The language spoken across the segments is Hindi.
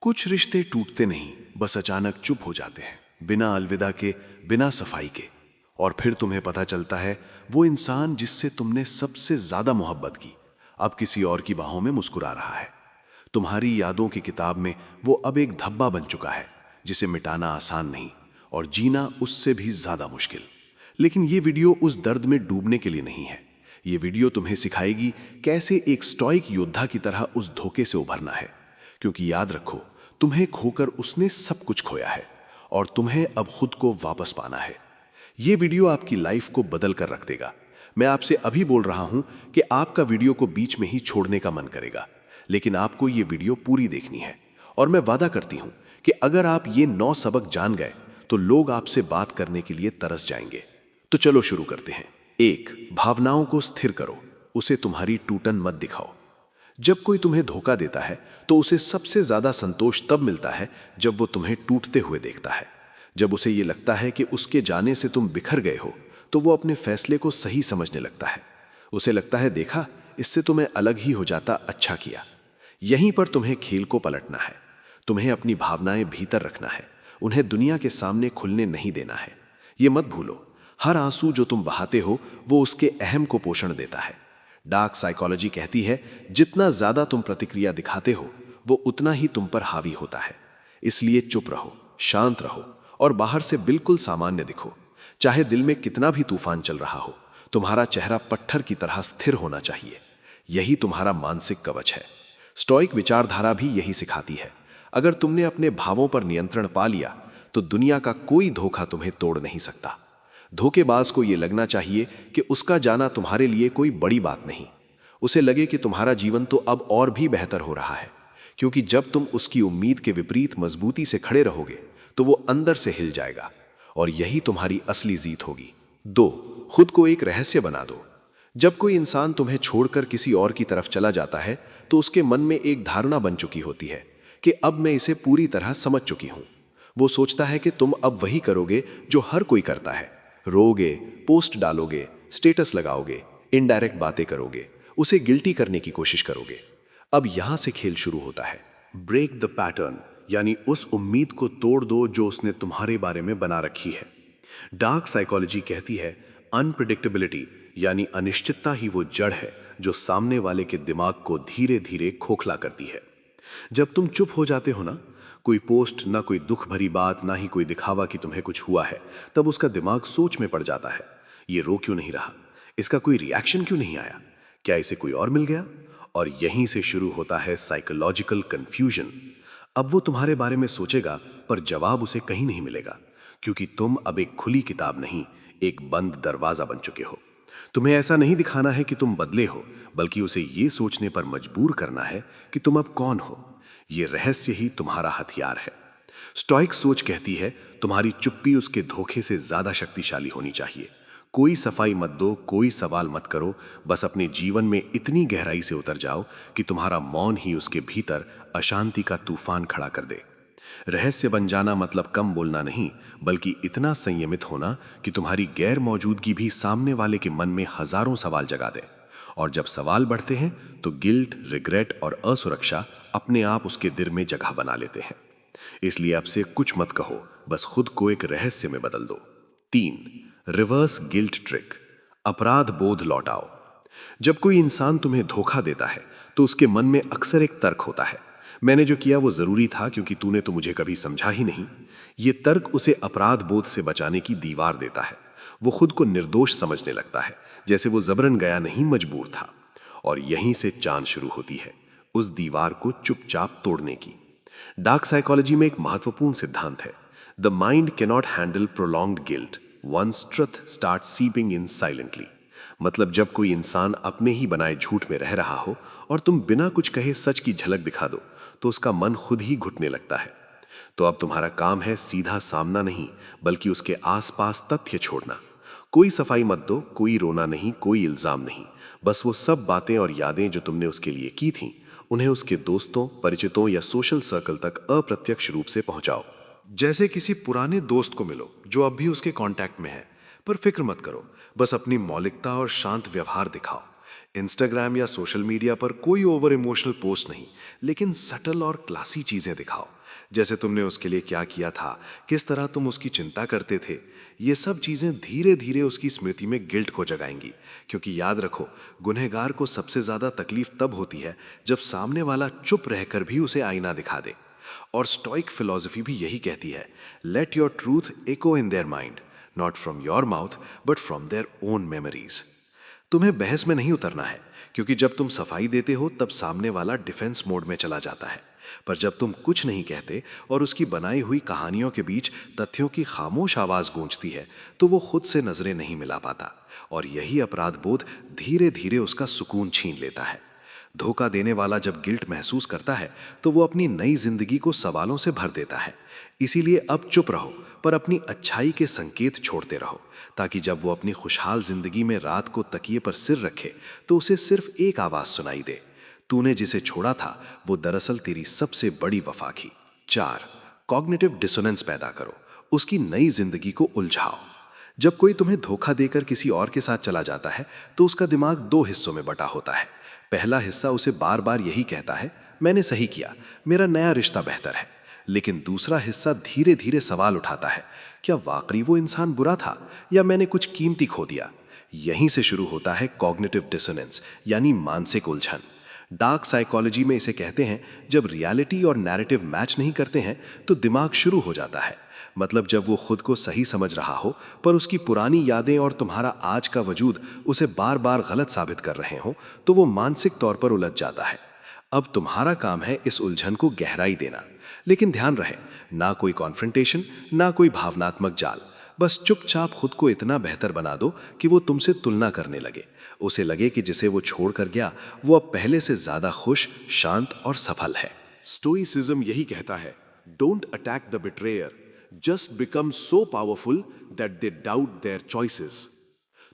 कुछ रिश्ते टूटते नहीं, बस अचानक चुप हो जाते हैं, बिना अलविदा के, बिना सफाई के। और फिर तुम्हें पता चलता है वो इंसान जिससे तुमने सबसे ज्यादा मोहब्बत की, अब किसी और की बाहों में मुस्कुरा रहा है। तुम्हारी यादों की किताब में वो अब एक धब्बा बन चुका है, जिसे मिटाना आसान नहीं और जीना उससे भी ज्यादा मुश्किल। लेकिन ये वीडियो उस दर्द में डूबने के लिए नहीं है। ये वीडियो तुम्हें सिखाएगी कैसे एक स्टॉइक योद्धा की तरह उस धोखे से उभरना है। क्योंकि याद रखो, तुम्हें खोकर उसने सब कुछ खोया है और तुम्हें अब खुद को वापस पाना है। यह वीडियो आपकी लाइफ को बदल कर रख देगा। मैं आपसे अभी बोल रहा हूं कि आपका वीडियो को बीच में ही छोड़ने का मन करेगा, लेकिन आपको यह वीडियो पूरी देखनी है। और मैं वादा करती हूं कि अगर आप ये 9 सबक जान गए तो लोग आपसे बात करने के लिए तरस जाएंगे। तो चलो शुरू करते हैं। 1, भावनाओं को स्थिर करो, उसे तुम्हारी टूटन मत दिखाओ। जब कोई तुम्हें धोखा देता है तो उसे सबसे ज्यादा संतोष तब मिलता है जब वो तुम्हें टूटते हुए देखता है। जब उसे ये लगता है कि उसके जाने से तुम बिखर गए हो, तो वो अपने फैसले को सही समझने लगता है। उसे लगता है, देखा, इससे तुम्हें अलग ही हो जाता, अच्छा किया। यहीं पर तुम्हें खेल को पलटना है। तुम्हें अपनी भावनाएं भीतर रखना है, उन्हें दुनिया के सामने खुलने नहीं देना है। ये मत भूलो, हर आंसू जो तुम बहाते हो वो उसके अहम को पोषण देता है। डार्क साइकोलॉजी कहती है, जितना ज्यादा तुम प्रतिक्रिया दिखाते हो वो उतना ही तुम पर हावी होता है। इसलिए चुप रहो, शांत रहो और बाहर से बिल्कुल सामान्य दिखो। चाहे दिल में कितना भी तूफान चल रहा हो, तुम्हारा चेहरा पत्थर की तरह स्थिर होना चाहिए। यही तुम्हारा मानसिक कवच है। स्टोइक विचारधारा भी यही सिखाती है। अगर तुमने अपने भावों पर नियंत्रण पा लिया तो दुनिया का कोई धोखा तुम्हें तोड़ नहीं सकता। धोखेबाज को यह लगना चाहिए कि उसका जाना तुम्हारे लिए कोई बड़ी बात नहीं। उसे लगे कि तुम्हारा जीवन तो अब और भी बेहतर हो रहा है, क्योंकि जब तुम उसकी उम्मीद के विपरीत मजबूती से खड़े रहोगे तो वो अंदर से हिल जाएगा। और यही तुम्हारी असली जीत होगी। 2, खुद को एक रहस्य बना दो। जब कोई इंसान तुम्हें छोड़कर किसी और की तरफ चला जाता है तो उसके मन में एक धारणा बन चुकी होती है कि अब मैं इसे पूरी तरह समझ चुकी हूं। वो सोचता है कि तुम अब वही करोगे जो हर कोई करता है, रोगे, पोस्ट डालोगे, स्टेटस लगाओगे, इनडायरेक्ट बातें करोगे, उसे गिल्टी करने की कोशिश करोगे। अब यहां से खेल शुरू होता है। ब्रेक द पैटर्न, यानी उस उम्मीद को तोड़ दो जो उसने तुम्हारे बारे में बना रखी है। डार्क साइकोलॉजी कहती है, अनप्रिडिक्टेबिलिटी यानी अनिश्चितता ही वो जड़ है जो सामने वाले के दिमाग को धीरे धीरे खोखला करती है। जब तुम चुप हो जाते हो ना, कोई पोस्ट, ना कोई दुख भरी बात, ना ही कोई दिखावा कि तुम्हें कुछ हुआ है, तब उसका दिमाग सोच में पड़ जाता है, ये रो क्यों नहीं रहा, इसका कोई रिएक्शन क्यों नहीं आया, क्या इसे कोई और मिल गया। और यहीं से शुरू होता है साइकोलॉजिकल कंफ्यूजन। अब वो तुम्हारे बारे में सोचेगा पर जवाब उसे कहीं नहीं मिलेगा, क्योंकि तुम अब एक खुली किताब नहीं, एक बंद दरवाजा बन चुके हो। तुम्हें ऐसा नहीं दिखाना है कि तुम बदले हो, बल्कि उसे ये सोचने पर मजबूर करना है कि तुम अब कौन हो। ये रहस्य ही तुम्हारा हथियार है। स्टोइक सोच कहती है, तुम्हारी चुप्पी उसके धोखे से ज्यादा शक्तिशाली होनी चाहिए। कोई सफाई मत दो, कोई सवाल मत करो, बस अपने जीवन में इतनी गहराई से उतर जाओ कि तुम्हारा मौन ही उसके भीतर अशांति का तूफान खड़ा कर दे। रहस्य बन जाना मतलब कम बोलना नहीं, बल्कि इतना संयमित होना कि तुम्हारी गैर मौजूदगी भी सामने वाले के मन में हजारों सवाल जगा दे। और जब सवाल बढ़ते हैं तो गिल्ट, रिग्रेट और असुरक्षा अपने आप उसके दिल में जगह बना लेते हैं। इसलिए अब से कुछ मत कहो, बस खुद को एक रहस्य में बदल दो। 3, रिवर्स गिल्ट ट्रिक, अपराध बोध लौटाओ। जब कोई इंसान तुम्हें धोखा देता है तो उसके मन में अक्सर एक तर्क होता है, मैंने जो किया वो जरूरी था क्योंकि तूने तो मुझे कभी समझा ही नहीं। ये तर्क उसे अपराध बोध से बचाने की दीवार देता है। वो खुद को निर्दोष समझने लगता है, जैसे वो जबरन गया नहीं, मजबूर था। और यहीं से चांद शुरू होती है, उस दीवार को चुपचाप तोड़ने की। डार्क साइकोलॉजी में एक महत्वपूर्ण सिद्धांत है, the mind cannot handle prolonged guilt once truth start seeping in silently. मतलब जब कोई इंसान अपने ही बनाए झूठ में रह रहा हो और तुम बिना कुछ कहे सच की झलक दिखा दो, तो उसका मन खुद ही घुटने लगता है। तो अब तुम्हारा काम है सीधा सामना नहीं, बल्कि उसके आसपास तथ्य छोड़ना। कोई सफाई मत दो, कोई रोना नहीं, कोई इल्जाम नहीं, बस वो सब बातें और यादें जो तुमने उसके लिए की थीं, उन्हें उसके दोस्तों, परिचितों या सोशल सर्कल तक अप्रत्यक्ष रूप से पहुंचाओ। जैसे किसी पुराने दोस्त को मिलो जो अब भी उसके कांटेक्ट में है। पर फिक्र मत करो, बस अपनी मौलिकता और शांत व्यवहार दिखाओ। इंस्टाग्राम या सोशल मीडिया पर कोई ओवर इमोशनल पोस्ट नहीं, लेकिन सटल और क्लासी चीजें दिखाओ। जैसे तुमने उसके लिए क्या किया था, किस तरह तुम उसकी चिंता करते थे। ये सब चीजें धीरे धीरे उसकी स्मृति में गिल्ट को जगाएंगी। क्योंकि याद रखो, गुनहगार को सबसे ज्यादा तकलीफ तब होती है जब सामने वाला चुप रहकर भी उसे आईना दिखा दे। और स्टोइक फिलॉसफी भी यही कहती है, let your truth echo in their mind, not from your mouth but from their own memories. तुम्हें बहस में नहीं उतरना है, क्योंकि जब तुम सफाई देते हो तब सामने वाला डिफेंस मोड में चला जाता है। पर जब तुम कुछ नहीं कहते और उसकी बनाई हुई कहानियों के बीच तथ्यों की खामोश आवाज गूंजती है, तो वो खुद से नजरें नहीं मिला पाता। और यही अपराध बोध धीरे धीरे उसका सुकून छीन लेता है। धोखा देने वाला जब गिल्ट महसूस करता है, तो वो अपनी नई जिंदगी को सवालों से भर देता है। इसीलिए अब चुप रहो, पर अपनी अच्छाई के संकेत छोड़ते रहो, ताकि जब वो अपनी खुशहाल जिंदगी में रात को तकिए पर सिर रखे, तो उसे सिर्फ एक आवाज सुनाई दे, तूने जिसे छोड़ा था वो दरअसल तेरी सबसे बड़ी वफा थी। 4, कॉग्निटिव डिसोनेंस पैदा करो, उसकी नई जिंदगी को उलझाओ। जब कोई तुम्हें धोखा देकर किसी और के साथ चला जाता है, तो उसका दिमाग दो हिस्सों में बटा होता है। पहला हिस्सा उसे बार बार यही कहता है, मैंने सही किया, मेरा नया रिश्ता बेहतर है। लेकिन दूसरा हिस्सा धीरे धीरे सवाल उठाता है, क्या वाकई वो इंसान बुरा था, या मैंने कुछ कीमती खो दिया। यहीं से शुरू होता है कॉग्निटिव डिसोनेंस, यानी मानसिक उलझन। डार्क साइकोलॉजी में इसे कहते हैं, जब रियलिटी और नैरेटिव मैच नहीं करते हैं, तो दिमाग शुरू हो जाता है। मतलब जब वो खुद को सही समझ रहा हो, पर उसकी पुरानी यादें और तुम्हारा आज का वजूद उसे बार बार गलत साबित कर रहे हो, तो वो मानसिक तौर पर उलझ जाता है। अब तुम्हारा काम है इस उलझन को गहराई देना। लेकिन ध्यान रहे, ना कोई कॉन्फ्रंटेशन, ना कोई भावनात्मक जाल। बस चुपचाप खुद को इतना बेहतर बना दो कि वो तुमसे तुलना करने लगे। उसे लगे कि जिसे वो छोड़ कर गया, वो अब पहले से ज्यादा खुश, शांत और सफल है। स्टोइसिज्म यही कहता है, don't attack the betrayer, just become so powerful that they doubt their choices.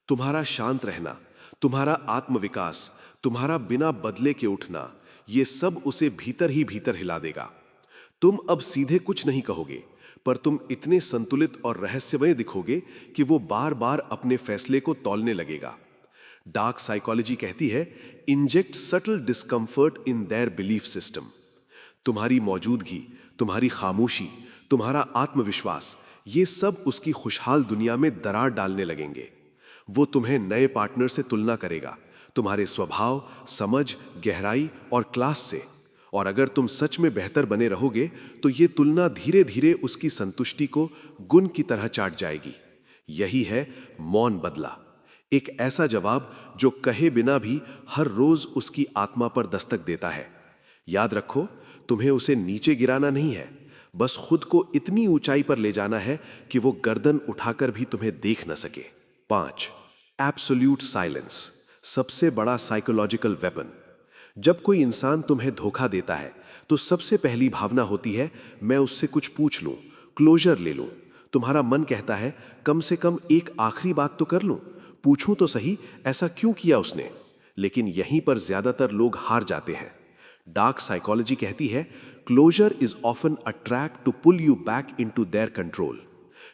तुम्हारा शांत रहना, तुम्हारा आत्मविकास, तुम्हारा बिना बदले के उठना, ये सब उसे भीतर ही भीतर हिला देगा। तुम अब सीधे कुछ नहीं कहोगे, पर तुम इतने संतुलित और रहस्यमय दिखोगे कि वो बार बार अपने फैसले को तौलने लगेगा। डार्क साइकोलॉजी कहती है, inject subtle discomfort in their belief system. तुम्हारी मौजूदगी, तुम्हारी खामोशी, तुम्हारा आत्मविश्वास, ये सब उसकी खुशहाल दुनिया में दरार डालने लगेंगे। वो तुम्हें नए पार्टनर से तुलना करेगा, तुम्हारे स्वभाव, समझ, गहराई और क्लास से। और अगर तुम सच में बेहतर बने रहोगे, तो ये तुलना धीरे धीरे उसकी संतुष्टि को गुण की तरह चाट जाएगी। यही है मौन बदला, एक ऐसा जवाब जो कहे बिना भी हर रोज उसकी आत्मा पर दस्तक देता है। याद रखो, तुम्हें उसे नीचे गिराना नहीं है, बस खुद को इतनी ऊंचाई पर ले जाना है कि वो गर्दन उठाकर भी तुम्हें देख न सके। 5, एब्सोल्यूट साइलेंस, सबसे बड़ा साइकोलॉजिकल वेपन। जब कोई इंसान तुम्हें धोखा देता है, तो सबसे पहली भावना होती है, मैं उससे कुछ पूछ लूं, क्लोजर ले लूं। तुम्हारा मन कहता है, कम से कम एक आखिरी बात तो कर लूं, पूछूं तो सही, ऐसा क्यों किया उसने। लेकिन यहीं पर ज्यादातर लोग हार जाते हैं। डार्क साइकोलॉजी कहती है, closure is often a track to pull you back into their control.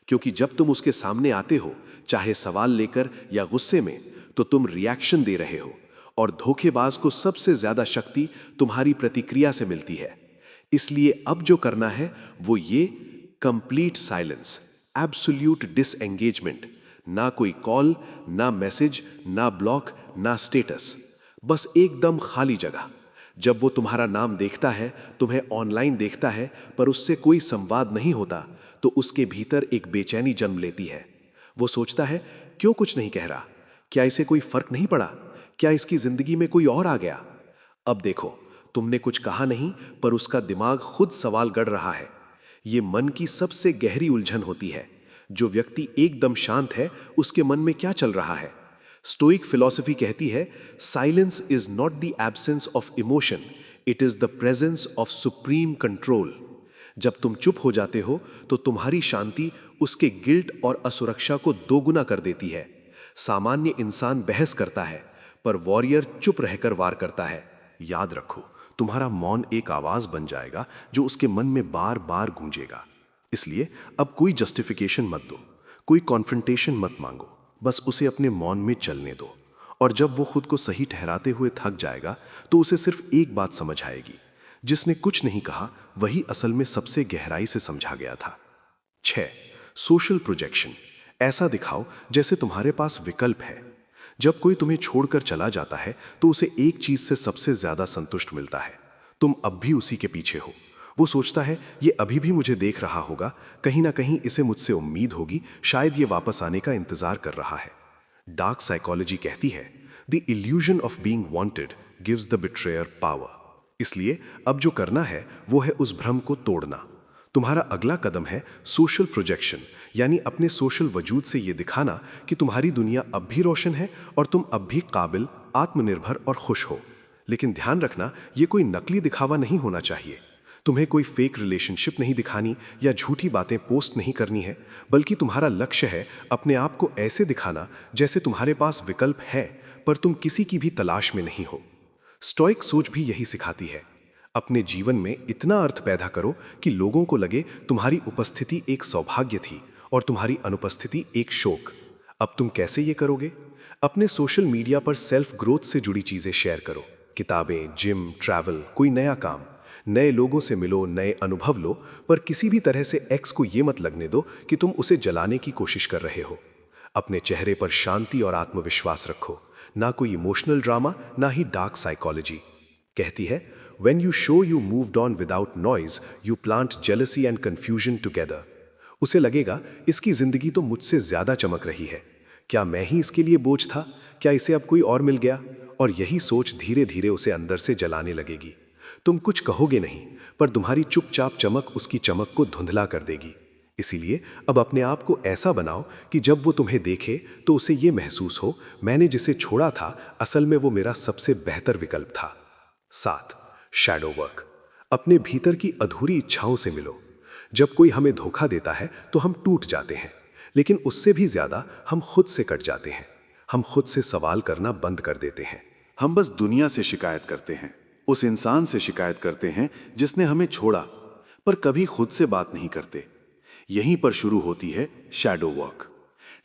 क्योंकि जब तुम उसके सामने आते हो, चाहे सवाल लेकर या गुस्से में, तो तुम रिएक्शन दे रहे हो, और धोखेबाज को सबसे ज्यादा शक्ति तुम्हारी प्रतिक्रिया से मिलती है। इसलिए अब जो करना है वो ये, कंप्लीट साइलेंस, एब्सोल्यूट डिसएंगेजमेंट। ना कोई कॉल, ना मैसेज, ना ब्लॉक, ना स्टेटस, बस एकदम खाली जगह। जब वो तुम्हारा नाम देखता है, तुम्हें ऑनलाइन देखता है, पर उससे कोई संवाद नहीं होता, तो उसके भीतर एक बेचैनी जन्म लेती है। वो सोचता है, क्यों कुछ नहीं कह रहा, क्या इसे कोई फर्क नहीं पड़ा, क्या इसकी जिंदगी में कोई और आ गया। अब देखो, तुमने कुछ कहा नहीं, पर उसका दिमाग खुद सवाल गढ़ रहा है। ये मन की सबसे गहरी उलझन होती है। जो व्यक्ति एकदम शांत है, उसके मन में क्या चल रहा है। स्टोइक फिलॉसफी कहती है, silence is not the absence of emotion, it is the presence of supreme control. जब तुम चुप हो जाते हो, तो तुम्हारी शांति उसके गिल्ट और असुरक्षा को दोगुना कर देती है। सामान्य इंसान बहस करता है, पर वॉरियर चुप रहकर वार करता है। याद रखो, तुम्हारा मौन एक आवाज बन जाएगा जो उसके मन में बार बार गूंजेगा। इसलिए अब कोई जस्टिफिकेशन मत दो, कोई कॉन्फ्रंटेशन मत मांगो, बस उसे अपने मौन में चलने दो। और जब वो खुद को सही ठहराते हुए थक जाएगा तो उसे सिर्फ एक बात समझ आएगी, जिसने कुछ नहीं कहा वही असल में सबसे गहराई से समझा गया था। 6. Social projection. ऐसा दिखाओ जैसे तुम्हारे पास विकल्प है। जब कोई तुम्हें छोड़कर चला जाता है तो उसे एक चीज से सबसे ज्यादा संतुष्ट मिलता है, तुम अब भी उसी के पीछे हो। वो सोचता है ये अभी भी मुझे देख रहा होगा, कहीं ना कहीं इसे मुझसे उम्मीद होगी, शायद ये वापस आने का इंतजार कर रहा है। डार्क साइकोलॉजी कहती है the illusion of being wanted gives the betrayer power. इसलिए अब जो करना है वो है उस भ्रम को तोड़ना। तुम्हारा अगला कदम है सोशल प्रोजेक्शन, यानी अपने सोशल वजूद से ये दिखाना कि तुम्हारी दुनिया अब भी रोशन है और तुम अब भी काबिल, आत्मनिर्भर और खुश हो। लेकिन ध्यान रखना, ये कोई नकली दिखावा नहीं होना चाहिए। तुम्हें कोई फेक रिलेशनशिप नहीं दिखानी या झूठी बातें पोस्ट नहीं करनी है, बल्कि तुम्हारा लक्ष्य है अपने आप को ऐसे दिखाना जैसे तुम्हारे पास विकल्प है पर तुम किसी की भी तलाश में नहीं हो। स्टोइक सोच भी यही सिखाती है। अपने जीवन में इतना अर्थ पैदा करो कि लोगों को लगे तुम्हारी उपस्थिति एक सौभाग्य थी और तुम्हारी अनुपस्थिति एक शोक। अब तुम कैसे ये करोगे? अपने सोशल मीडिया पर सेल्फ ग्रोथ से जुड़ी चीजें शेयर करो। किताबें, जिम, ट्रैवल, कोई नया काम। नए लोगों से मिलो, नए अनुभव लो, पर किसी भी तरह से एक्स को ये मत लगने दो कि तुम उसे जलाने की कोशिश कर रहे हो। अपने चेहरे पर शांति और आत्मविश्वास रखो, ना कोई इमोशनल ड्रामा, ना ही डार्क साइकोलॉजी। कहती है When you show you moved on without noise, you plant jealousy and confusion together. उसे लगेगा इसकी जिंदगी तो मुझसे ज्यादा चमक रही है, क्या मैं ही इसके लिए बोझ था, क्या इसे अब कोई और मिल गया? और यही सोच धीरे धीरे उसे अंदर से जलाने लगेगी। तुम कुछ कहोगे नहीं, पर तुम्हारी चुपचाप चमक उसकी चमक को धुंधला कर देगी। इसीलिए अब अपने आप को ऐसा बनाओ कि जब वो तुम्हें देखे तो उसे ये महसूस हो, मैंने जिसे छोड़ा था असल में वो मेरा सबसे बेहतर विकल्प था। 7. Shadow work. अपने भीतर की अधूरी इच्छाओं से मिलो। जब कोई हमें धोखा देता है तो हम टूट जाते हैं, लेकिन उससे भी ज्यादा हम खुद से कट जाते हैं। हम खुद से सवाल करना बंद कर देते हैं। हम बस दुनिया से शिकायत करते हैं, उस इंसान से शिकायत करते हैं जिसने हमें छोड़ा, पर कभी खुद से बात नहीं करते। यहीं पर शुरू होती है शैडो वर्क।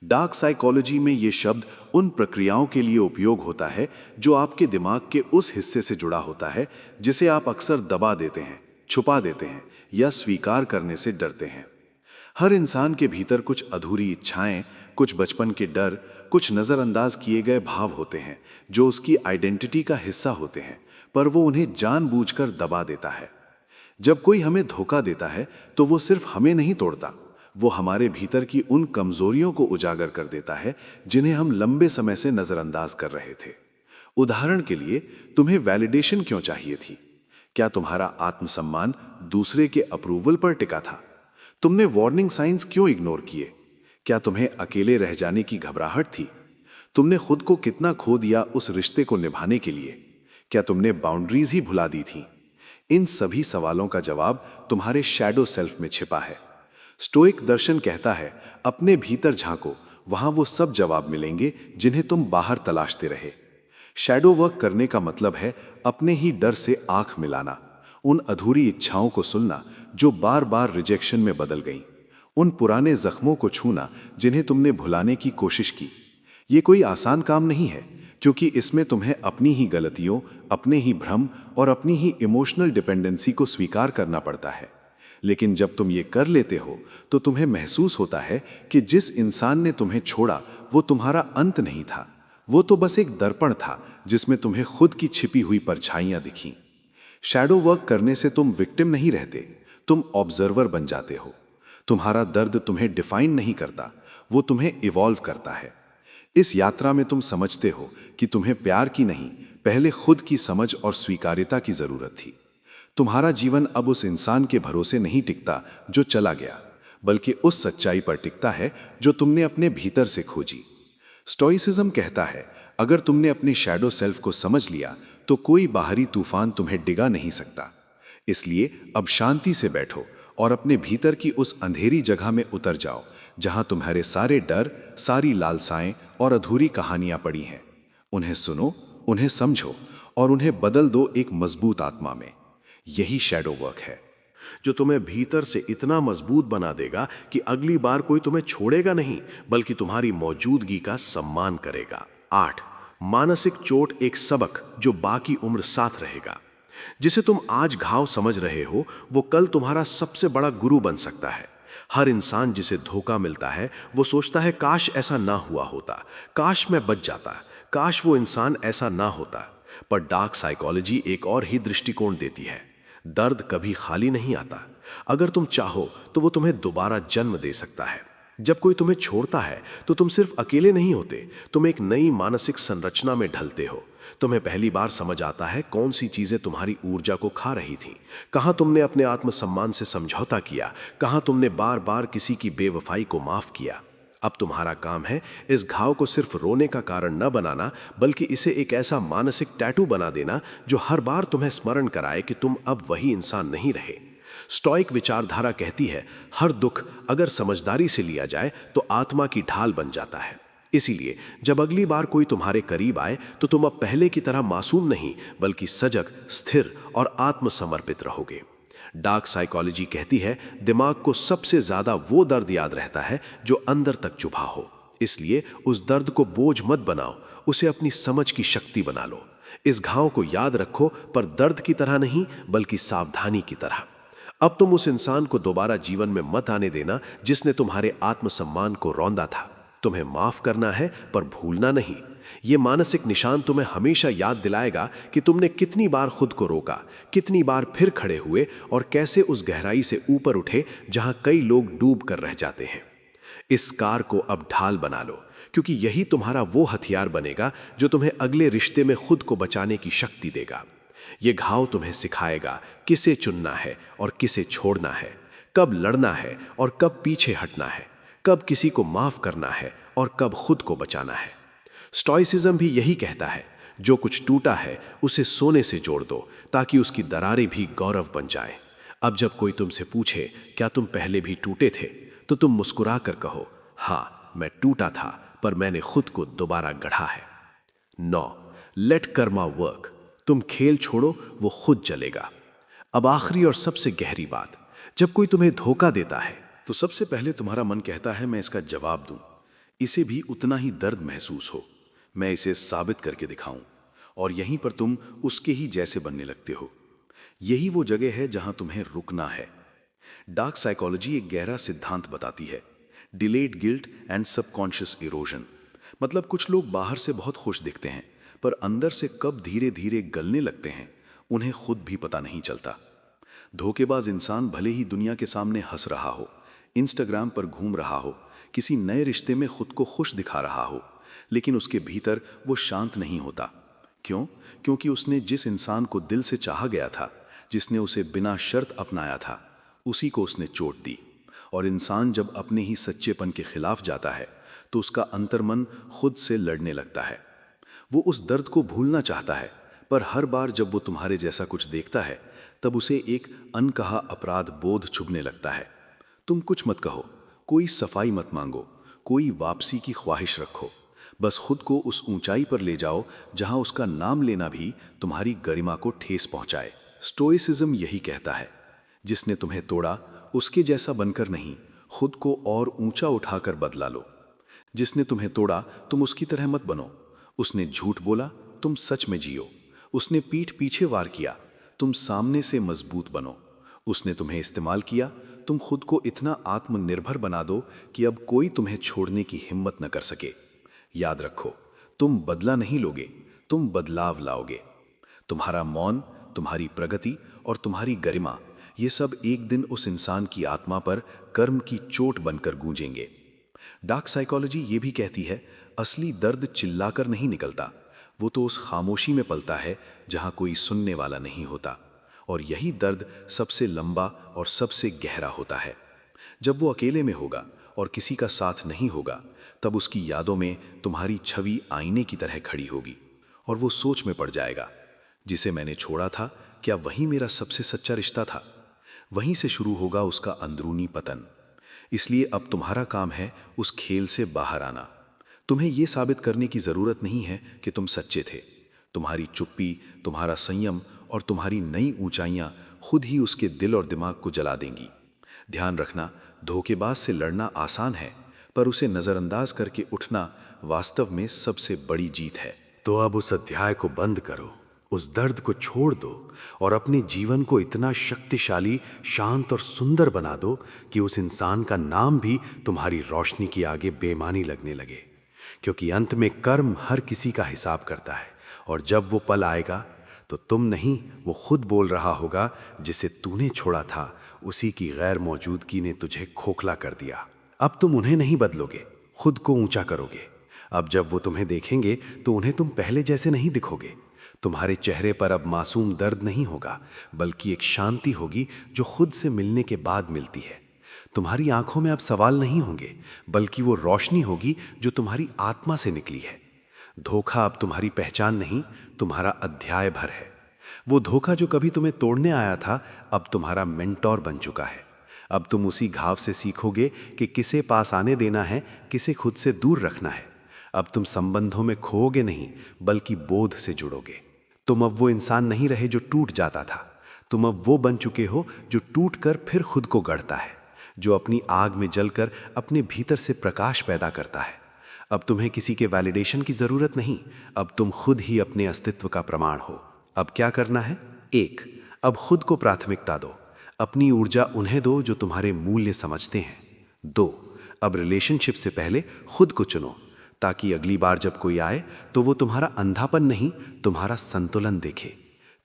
डार्क साइकोलॉजी में यह शब्द उन प्रक्रियाओं के लिए उपयोग होता है जो आपके दिमाग के उस हिस्से से जुड़ा होता है जिसे आप अक्सर दबा देते हैं, छुपा देते हैं या स्वीकार करने से डरते हैं। हर इंसान के भीतर कुछ अधूरी इच्छाएं, कुछ बचपन के डर, कुछ नजरअंदाज किए गए भाव होते हैं जो उसकी आइडेंटिटी का हिस्सा होते हैं, पर वो उन्हें जानबूझकर दबा देता है। जब कोई हमें धोखा देता है तो वो सिर्फ हमें नहीं तोड़ता, वो हमारे भीतर की उन कमजोरियों को उजागर कर देता है जिन्हें हम लंबे समय से नजरअंदाज कर रहे थे। उदाहरण के लिए, तुम्हें वैलिडेशन क्यों चाहिए थी? क्या तुम्हारा आत्मसम्मान दूसरे के अप्रूवल पर टिका था? तुमने वार्निंग साइंस क्यों इग्नोर किए? क्या तुम्हें अकेले रह जाने की घबराहट थी? तुमने खुद को कितना खो दिया उस रिश्ते को निभाने के लिए? क्या तुमने बाउंड्रीज ही भुला दी थी? इन सभी सवालों का जवाब तुम्हारे शैडो सेल्फ में छिपा है। स्टोइक दर्शन कहता है, अपने भीतर झांको, वहां वो सब जवाब मिलेंगे जिन्हें तुम बाहर तलाशते रहे। शैडो वर्क करने का मतलब है अपने ही डर से आंख मिलाना, उन अधूरी इच्छाओं को सुनना जो बार बार रिजेक्शन में बदल गईं, उन पुराने जख्मों को छूना जिन्हें तुमने भुलाने की कोशिश की। ये कोई आसान काम नहीं है, क्योंकि इसमें तुम्हें अपनी ही गलतियों, अपने ही भ्रम और अपनी ही इमोशनल डिपेंडेंसी को स्वीकार करना पड़ता है। लेकिन जब तुम ये कर लेते हो तो तुम्हें महसूस होता है कि जिस इंसान ने तुम्हें छोड़ा वो तुम्हारा अंत नहीं था, वो तो बस एक दर्पण था जिसमें तुम्हें खुद की छिपी हुई परछाइयां दिखीं। शैडो वर्क करने से तुम विक्टिम नहीं रहते, तुम ऑब्जर्वर बन जाते हो। तुम्हारा दर्द तुम्हें डिफाइन नहीं करता, वो तुम्हें इवॉल्व करता है। इस यात्रा में तुम समझते हो कि तुम्हें प्यार की नहीं, पहले खुद की समझ और स्वीकार्यता की जरूरत थी। तुम्हारा जीवन अब उस इंसान के भरोसे नहीं टिकता जो चला गया, बल्कि उस सच्चाई पर टिकता है जो तुमने अपने भीतर से खोजी। स्टोइसिज्म कहता है, अगर तुमने अपने शैडो सेल्फ को समझ लिया तो कोई बाहरी तूफान तुम्हें डिगा नहीं सकता। इसलिए अब शांति से बैठो और अपने भीतर की उस अंधेरी जगह में उतर जाओ जहां तुम्हारे सारे डर, सारी लालसाएं और अधूरी कहानियां पड़ी हैं। उन्हें सुनो, उन्हें समझो और उन्हें बदल दो एक मजबूत आत्मा में। यही शैडो वर्क है जो तुम्हें भीतर से इतना मजबूत बना देगा कि अगली बार कोई तुम्हें छोड़ेगा नहीं, बल्कि तुम्हारी मौजूदगी का सम्मान करेगा। 8. मानसिक चोट एक सबक जो बाकी उम्र साथ रहेगा। जिसे तुम आज घाव समझ रहे हो वो कल तुम्हारा सबसे बड़ा गुरु बन सकता है। हर इंसान जिसे धोखा मिलता है वो सोचता है काश ऐसा ना हुआ होता, काश मैं बच जाता, काश वो इंसान ऐसा ना होता। पर डार्क साइकोलॉजी एक और ही दृष्टिकोण देती है। दर्द कभी खाली नहीं आता। अगर तुम चाहो तो वो तुम्हें दोबारा जन्म दे सकता है। जब कोई तुम्हें छोड़ता है तो तुम सिर्फ अकेले नहीं होते, तुम एक नई मानसिक संरचना में ढलते हो। तुम्हें पहली बार समझ आता है कौन सी चीजें तुम्हारी ऊर्जा को खा रही थीं, कहां तुमने अपने आत्मसम्मान से समझौता किया, कहां तुमने बार बार किसी की बेवफाई को माफ किया। अब तुम्हारा काम है इस घाव को सिर्फ रोने का कारण न बनाना, बल्कि इसे एक ऐसा मानसिक टैटू बना देना जो हर बार तुम्हें स्मरण कराए कि तुम अब वही इंसान नहीं रहे। स्टोइक विचारधारा कहती है हर दुख अगर समझदारी से लिया जाए तो आत्मा की ढाल बन जाता है। इसीलिए जब अगली बार कोई तुम्हारे करीब आए तो तुम अब पहले की तरह मासूम नहीं बल्कि सजग, स्थिर और आत्मसमर्पित रहोगे। डार्क साइकोलॉजी कहती है दिमाग को सबसे ज्यादा वो दर्द याद रहता है जो अंदर तक चुभा हो। इसलिए उस दर्द को बोझ मत बनाओ, उसे अपनी समझ की शक्ति बना लो। इस घाव को याद रखो, पर दर्द की तरह नहीं बल्कि सावधानी की तरह। अब तुम उस इंसान को दोबारा जीवन में मत आने देना जिसने तुम्हारे आत्मसम्मान को रौंदा था। तुम्हें माफ करना है पर भूलना नहीं। यह मानसिक निशान तुम्हें हमेशा याद दिलाएगा कि तुमने कितनी बार खुद को रोका, कितनी बार फिर खड़े हुए और कैसे उस गहराई से ऊपर उठे जहां कई लोग डूब कर रह जाते हैं। इस कार को अब ढाल बना लो, क्योंकि यही तुम्हारा वो हथियार बनेगा जो तुम्हें अगले रिश्ते में खुद को बचाने की शक्ति देगा। ये घाव तुम्हें सिखाएगा किसे चुनना है और किसे छोड़ना है, कब लड़ना है और कब पीछे हटना है, कब किसी को माफ करना है और कब खुद को बचाना है। स्टोइसिज्म भी यही कहता है जो कुछ टूटा है उसे सोने से जोड़ दो ताकि उसकी दरारें भी गौरव बन जाए। अब जब कोई तुमसे पूछे क्या तुम पहले भी टूटे थे, तो तुम मुस्कुरा कर कहो हाँ मैं टूटा था, पर मैंने खुद को दोबारा गढ़ा है। 9. Let karma work. तुम खेल छोड़ो, वो खुद चलेगा। अब आखिरी और सबसे गहरी बात, जब कोई तुम्हें धोखा देता है तो सबसे पहले तुम्हारा मन कहता है मैं इसका जवाब दूं, इसे भी उतना ही दर्द महसूस हो, मैं इसे साबित करके दिखाऊं। और यहीं पर तुम उसके ही जैसे बनने लगते हो। यही वो जगह है जहां तुम्हें रुकना है। डार्क साइकोलॉजी एक गहरा सिद्धांत बताती है, delayed guilt and subconscious erosion. मतलब कुछ लोग बाहर से बहुत खुश दिखते हैं पर अंदर से कब धीरे धीरे गलने लगते हैं उन्हें खुद भी पता नहीं चलता। धोखेबाज इंसान भले ही दुनिया के सामने हंस रहा हो, इंस्टाग्राम पर घूम रहा हो, किसी नए रिश्ते में खुद को खुश दिखा रहा हो, लेकिन उसके भीतर वो शांत नहीं होता। क्यों? क्योंकि उसने जिस इंसान को दिल से चाहा गया था, जिसने उसे बिना शर्त अपनाया था, उसी को उसने चोट दी। और इंसान जब अपने ही सच्चेपन के खिलाफ जाता है तो उसका अंतर्मन खुद से लड़ने लगता है। वो उस दर्द को भूलना चाहता है, पर हर बार जब वो तुम्हारे जैसा कुछ देखता है तब उसे एक अनकहा अपराध बोध चुभने लगता है। तुम कुछ मत कहो, कोई सफाई मत मांगो, कोई वापसी की ख्वाहिश रखो, बस खुद को उस ऊंचाई पर ले जाओ जहां उसका नाम लेना भी तुम्हारी गरिमा को ठेस पहुंचाए। स्टोइसिज्म यही कहता है, जिसने तुम्हें तोड़ा उसके जैसा बनकर नहीं, खुद को और ऊंचा उठाकर बदला लो। जिसने तुम्हें तोड़ा तुम उसकी तरह मत बनो। उसने झूठ बोला, तुम सच में जियो। उसने पीठ पीछे वार किया, तुम सामने से मजबूत बनो। उसने तुम्हें इस्तेमाल किया, तुम खुद को इतना आत्मनिर्भर बना दो कि अब कोई तुम्हें छोड़ने की हिम्मत न कर सके। याद रखो, तुम बदला नहीं लोगे, तुम बदलाव लाओगे। तुम्हारा मौन, तुम्हारी प्रगति और तुम्हारी गरिमा, ये सब एक दिन उस इंसान की आत्मा पर कर्म की चोट बनकर गूंजेंगे। डार्क साइकोलॉजी ये भी कहती है, असली दर्द चिल्लाकर नहीं निकलता, वो तो उस खामोशी में पलता है जहां कोई सुनने वाला नहीं होता। और यही दर्द सबसे लंबा और सबसे गहरा होता है। जब वो अकेले में होगा और किसी का साथ नहीं होगा, तब उसकी यादों में तुम्हारी छवि आईने की तरह खड़ी होगी और वो सोच में पड़ जाएगा, जिसे मैंने छोड़ा था क्या वही मेरा सबसे सच्चा रिश्ता था? वहीं से शुरू होगा उसका अंदरूनी पतन। इसलिए अब तुम्हारा काम है उस खेल से बाहर आना। तुम्हें यह साबित करने की जरूरत नहीं है कि तुम सच्चे थे। तुम्हारी चुप्पी, तुम्हारा संयम और तुम्हारी नई ऊंचाइयां खुद ही उसके दिल और दिमाग को जला देंगी। ध्यान रखना, धोखेबाज से लड़ना आसान है, पर उसे नजरअंदाज करके उठना वास्तव में सबसे बड़ी जीत है। तो अब उस अध्याय को बंद करो, उस दर्द को छोड़ दो और अपने जीवन को इतना शक्तिशाली, शांत और सुंदर बना दो कि उस इंसान का नाम भी तुम्हारी रोशनी की आगे बेमानी लगने लगे। क्योंकि अंत में कर्म हर किसी का हिसाब करता है, और जब वो पल आएगा तो तुम नहीं, वो खुद बोल रहा होगा, जिसे तूने छोड़ा था उसी की गैर मौजूदगी ने तुझे खोखला कर दिया। अब तुम उन्हें नहीं बदलोगे, खुद को ऊंचा करोगे। अब जब वो तुम्हें देखेंगे तो उन्हें तुम पहले जैसे नहीं दिखोगे। तुम्हारे चेहरे पर अब मासूम दर्द नहीं होगा, बल्कि एक शांति होगी जो खुद से मिलने के बाद मिलती है। तुम्हारी आंखों में अब सवाल नहीं होंगे, बल्कि वो रोशनी होगी जो तुम्हारी आत्मा से निकली है। धोखा अब तुम्हारी पहचान नहीं, तुम्हारा अध्याय भर है। वो धोखा जो कभी तुम्हें तोड़ने आया था, अब तुम्हारा मेंटोर बन चुका है। अब तुम उसी घाव से सीखोगे कि किसे पास आने देना है, किसे खुद से दूर रखना है। अब तुम संबंधों में खोओगे नहीं, बल्कि बोध से जुड़ोगे। तुम अब वो इंसान नहीं रहे जो टूट जाता था। तुम अब वो बन चुके हो जो टूट कर फिर खुद को गढ़ता है, जो अपनी आग में जलकर अपने भीतर से प्रकाश पैदा करता है। अब तुम्हें किसी के वैलिडेशन की जरूरत नहीं, अब तुम खुद ही अपने अस्तित्व का प्रमाण हो। अब क्या करना है? 1, अब खुद को प्राथमिकता दो। अपनी ऊर्जा उन्हें दो जो तुम्हारे मूल्य समझते हैं। 2, अब रिलेशनशिप से पहले खुद को चुनो, ताकि अगली बार जब कोई आए तो वो तुम्हारा अंधापन नहीं, तुम्हारा संतुलन देखे।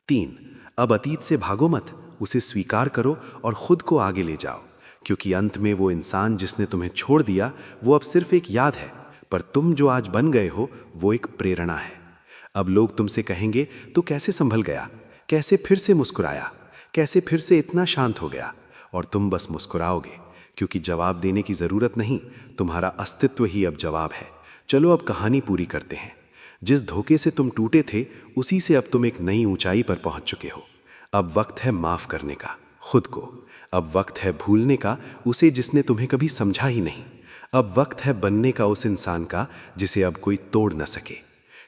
3, अब अतीत से भागो मत, उसे स्वीकार करो और खुद को आगे ले जाओ। क्योंकि अंत में वो इंसान जिसने तुम्हें छोड़ दिया, वो अब सिर्फ एक याद है, पर तुम जो आज बन गए हो वो एक प्रेरणा है। अब लोग तुमसे कहेंगे, तू कैसे संभल गया, कैसे फिर से मुस्कुराया, कैसे फिर से इतना शांत हो गया? और तुम बस मुस्कुराओगे, क्योंकि जवाब देने की जरूरत नहीं, तुम्हारा अस्तित्व ही अब जवाब है। चलो अब कहानी पूरी करते हैं। जिस धोखे से तुम टूटे थे, उसी से अब तुम एक नई ऊंचाई पर पहुंच चुके हो। अब वक्त है माफ करने का खुद को। अब वक्त है भूलने का उसे जिसने तुम्हें कभी समझा ही नहीं। अब वक्त है बनने का उस इंसान का जिसे अब कोई तोड़ न सके।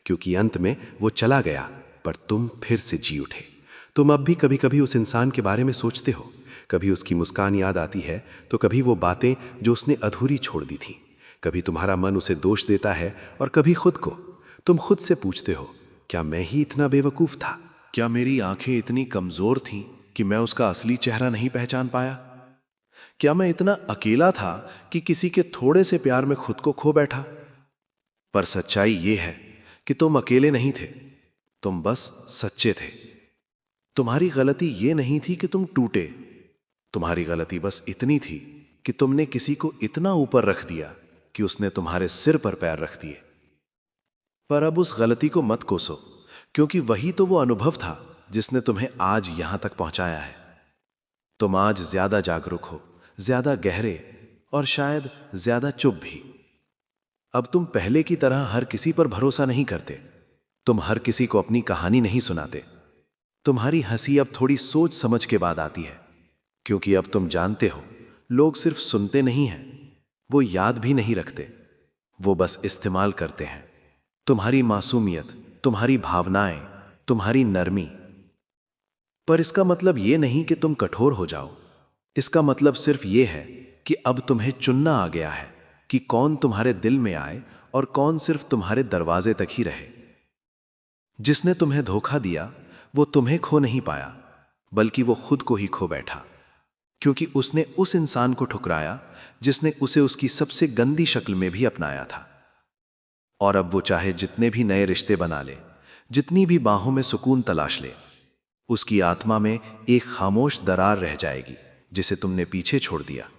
क्योंकि अंत में वो चला गया, पर तुम फिर से जी उठे। तुम अब भी कभी कभी उस इंसान के बारे में सोचते हो। कभी उसकी मुस्कान याद आती है, तो कभी वो बातें जो उसने अधूरी छोड़ दी थी। कभी तुम्हारा मन उसे दोष देता है, और कभी खुद को। तुम खुद से पूछते हो, क्या मैं ही इतना बेवकूफ था? क्या मेरी आंखें इतनी कमजोर थीं कि मैं उसका असली चेहरा नहीं पहचान पाया? क्या मैं इतना अकेला था कि किसी के थोड़े से प्यार में खुद को खो बैठा? पर सच्चाई ये है कि तुम अकेले नहीं थे, तुम बस सच्चे थे। तुम्हारी गलती ये नहीं थी कि तुम टूटे, तुम्हारी गलती बस इतनी थी कि तुमने किसी को इतना ऊपर रख दिया कि उसने तुम्हारे सिर पर पैर रख दिए। पर अब उस गलती को मत कोसो, क्योंकि वही तो वो अनुभव था जिसने तुम्हें आज यहां तक पहुंचाया है। तुम आज ज्यादा जागरूक हो, ज्यादा गहरे और शायद ज्यादा चुप भी। अब तुम पहले की तरह हर किसी पर भरोसा नहीं करते। तुम हर किसी को अपनी कहानी नहीं सुनाते। तुम्हारी हंसी अब थोड़ी सोच समझ के बाद आती है, क्योंकि अब तुम जानते हो, लोग सिर्फ सुनते नहीं हैं, वो याद भी नहीं रखते, वो बस इस्तेमाल करते हैं। तुम्हारी मासूमियत, तुम्हारी भावनाएं, तुम्हारी नरमी। पर इसका मतलब ये नहीं कि तुम कठोर हो जाओ। इसका मतलब सिर्फ ये है कि अब तुम्हें चुनना आ गया है कि कौन तुम्हारे दिल में आए और कौन सिर्फ तुम्हारे दरवाजे तक ही रहे। जिसने तुम्हें धोखा दिया, वो तुम्हें खो नहीं पाया, बल्कि वो खुद को ही खो बैठा। क्योंकि उसने उस इंसान को ठुकराया जिसने उसे उसकी सबसे गंदी शक्ल में भी अपनाया था। और अब वो चाहे जितने भी नए रिश्ते बना ले, जितनी भी बाहों में सुकून तलाश ले, उसकी आत्मा में एक खामोश दरार रह जाएगी जिसे तुमने पीछे छोड़ दिया।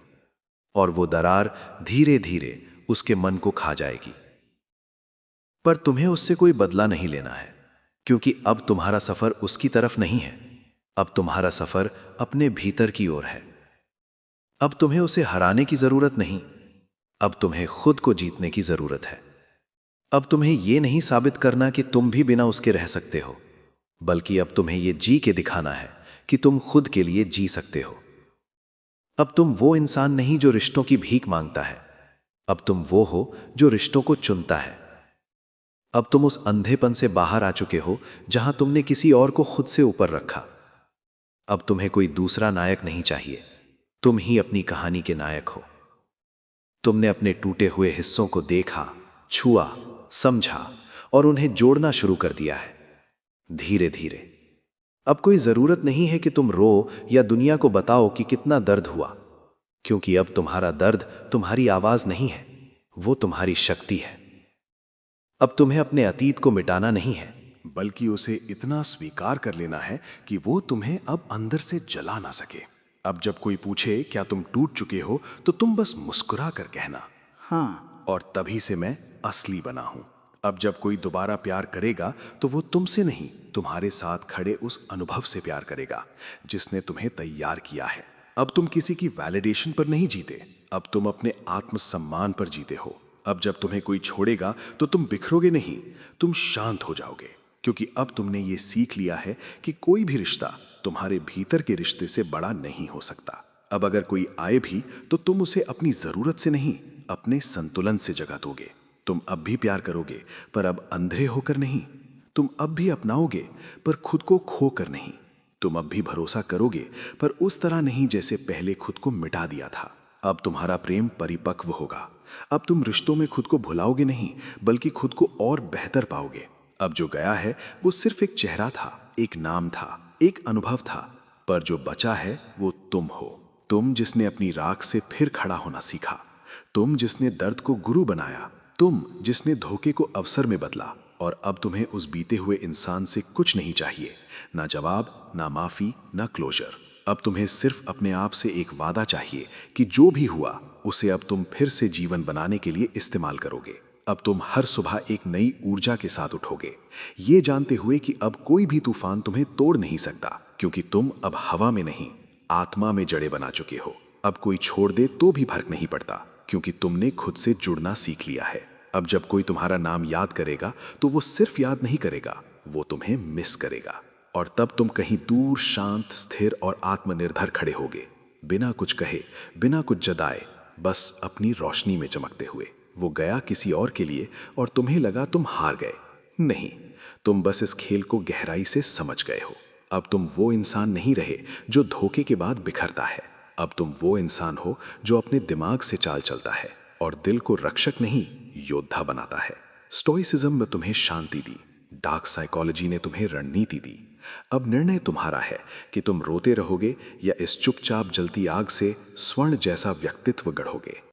और वो दरार धीरे धीरे उसके मन को खा जाएगी। पर तुम्हें उससे कोई बदला नहीं लेना है, क्योंकि अब तुम्हारा सफर उसकी तरफ नहीं है। अब तुम्हारा सफर अपने भीतर की ओर है। अब तुम्हें उसे हराने की जरूरत नहीं, अब तुम्हें खुद को जीतने की जरूरत है। अब तुम्हें यह नहीं साबित करना कि तुम भी बिना उसके रह सकते हो, बल्कि अब तुम्हें यह जी के दिखाना है कि तुम खुद के लिए जी सकते हो। अब तुम वो इंसान नहीं जो रिश्तों की भीख मांगता है, अब तुम वो हो जो रिश्तों को चुनता है। अब तुम उस अंधेपन से बाहर आ चुके हो जहां तुमने किसी और को खुद से ऊपर रखा। अब तुम्हें कोई दूसरा नायक नहीं चाहिए, तुम ही अपनी कहानी के नायक हो। तुमने अपने टूटे हुए हिस्सों को देखा, छुआ, समझा और उन्हें जोड़ना शुरू कर दिया है, धीरे धीरे। अब कोई जरूरत नहीं है कि तुम रो या दुनिया को बताओ कि कितना दर्द हुआ, क्योंकि अब तुम्हारा दर्द तुम्हारी आवाज नहीं है, वो तुम्हारी शक्ति है। अब तुम्हें अपने अतीत को मिटाना नहीं है, बल्कि उसे इतना स्वीकार कर लेना है कि वो तुम्हें अब अंदर से जला ना सके। अब जब कोई पूछे क्या तुम टूट चुके हो, तो तुम बस मुस्कुरा कर कहना, हाँ, और तभी से मैं असली बना हूं। अब जब कोई दोबारा प्यार करेगा तो वो तुमसे नहीं, तुम्हारे साथ खड़े उस अनुभव से प्यार करेगा जिसने तुम्हें तैयार किया है। अब तुम किसी की वैलिडेशन पर नहीं जीते, अब तुम अपने आत्मसम्मान पर जीते हो। अब जब तुम्हें कोई छोड़ेगा तो तुम बिखरोगे नहीं, तुम शांत हो जाओगे, क्योंकि अब तुमने ये सीख लिया है कि कोई भी रिश्ता तुम्हारे भीतर के रिश्ते से बड़ा नहीं हो सकता। अब अगर कोई आए भी तो तुम उसे अपनी जरूरत से नहीं, अपने संतुलन से जगह दोगे। तुम अब भी प्यार करोगे, पर अब अंधे होकर नहीं। तुम अब भी अपनाओगे, पर खुद को खोकर नहीं। तुम अब भी भरोसा करोगे, पर उस तरह नहीं जैसे पहले खुद को मिटा दिया था। अब तुम्हारा प्रेम परिपक्व होगा। अब तुम रिश्तों में खुद को भुलाओगे नहीं, बल्कि खुद को और बेहतर पाओगे। अब जो गया है वो सिर्फ एक चेहरा था, एक नाम था, एक अनुभव था, पर जो बचा है वो तुम हो। तुम जिसने अपनी राख से फिर खड़ा होना सीखा, तुम जिसने दर्द को गुरु बनाया, तुम जिसने धोखे को अवसर में बदला। और अब तुम्हें उस बीते हुए इंसान से कुछ नहीं चाहिए, ना जवाब, ना माफी, ना क्लोजर। अब तुम्हें सिर्फ अपने आप से एक वादा चाहिए कि जो भी हुआ उसे अब तुम फिर से जीवन बनाने के लिए इस्तेमाल करोगे। अब तुम हर सुबह एक नई ऊर्जा के साथ उठोगे, ये जानते हुए कि अब कोई भी तूफान तुम्हें तोड़ नहीं सकता, क्योंकि तुम अब हवा में नहीं, आत्मा में जड़ें बना चुके हो। अब कोई छोड़ दे तो भी फर्क नहीं पड़ता, क्योंकि तुमने खुद से जुड़ना सीख लिया है। अब जब कोई तुम्हारा नाम याद करेगा तो वो सिर्फ याद नहीं करेगा, वो तुम्हें मिस करेगा। और तब तुम कहीं दूर, शांत, स्थिर और आत्मनिर्भर खड़े होगे, बिना कुछ कहे, बिना कुछ जताए, बस अपनी रोशनी में चमकते हुए। वो गया किसी और के लिए और तुम्हें लगा तुम हार गए। नहीं, तुम बस इस खेल को गहराई से समझ गए हो। अब तुम वो इंसान नहीं रहे जो धोखे के बाद बिखरता है। अब तुम वो इंसान हो जो अपने दिमाग से चाल चलता है और दिल को रक्षक नहीं, योद्धा बनाता है। स्टोइसिज्म में तुम्हें शांति दी, डार्क साइकोलॉजी ने तुम्हें रणनीति दी। अब निर्णय तुम्हारा है कि तुम रोते रहोगे या इस चुपचाप जलती आग से स्वर्ण जैसा व्यक्तित्व गढ़ोगे।